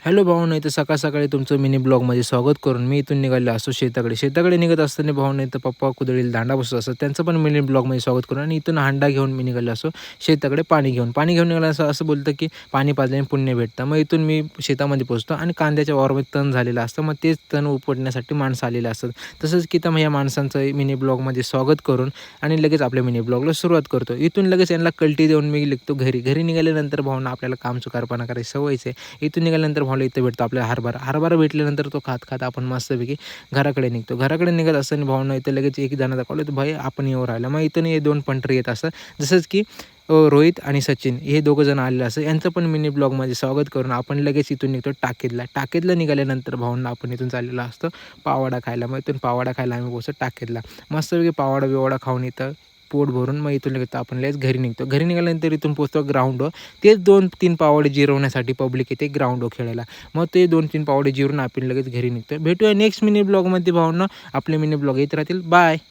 Hello भावांनो, इथं सकाळ सकाळी तुमचं मिनी ब्लॉगमध्ये स्वागत करून मी इथून निघालो असतो शेताकडे निघत असताना भावांनो इथं पप्पा कुदळीला दांडा बसत असतात, त्यांचं पण मिनी ब्लॉगमध्ये स्वागत करून आणि इथून हांडा घेऊन मी निघालो असतो शेताकडे पाणी घेऊन निघालं असं बोलतं की पाणी पाजल्याने पुण्य भेटतं. मग इथून मी शेतामध्ये पोहोचतो आणि कांद्याच्या वावरामध्ये तण झालेलं असतं, मग तेच तण उपटण्यासाठी माणसं आलेली असतात. तसंच की तर या माणसांचं मिनी ब्लॉगमध्ये स्वागत करून आणि लगेच आपल्या मिनी ब्लॉगला सुरुवात करतो. इथून लगेच यांना कल्टी देऊन मी निघतो घरी निघाल्यानंतर भावांनो आपल्याला काम चुकारपणा करायची सवयच आहे. इथून निघाल्यानंतर भावाला इथं भेटतो आपल्याला हरभरा भेटल्यानंतर तो खात आपण मस्तपैकी घराकडे निघत असताना भावांनो इथं लगेच एक जणाचा कॉल येतो, भाई आपण येऊ राहिला. मग इथून हे 2 पंटरी येत असतात, जसंच की रोहित आणि सचिन हे दोघं जण आलेले असतात. यांचं पण मिनी ब्लॉगमध्ये स्वागत करून आपण लगेच इथून निघतो टाकेदला निघाल्यानंतर भावांनो आपण इथून चाललेलो असतो पावडा खायला. मग इथून पावडा खायला आम्ही पोहोचतो टाकेदला. मस्तपैकी पावडा बिवडा खाऊन इथं पोट भरून मग इथून लगेच आपण लगेच घरी निघतो. घरी निघाल्यानंतर इथून पोहोचतो ग्राउंडवर. तेच 2-3 पावडे जिरवण्यासाठी पब्लिक येते ग्राउंडवर खेळायला. मग ते 2-3 पावडे जिरून आपण लगेच घरी निघतो. भेटूया नेक्स्ट मिनी ब्लॉगमध्ये भावांनो. आपले मिनी ब्लॉग येत राहतील. बाय.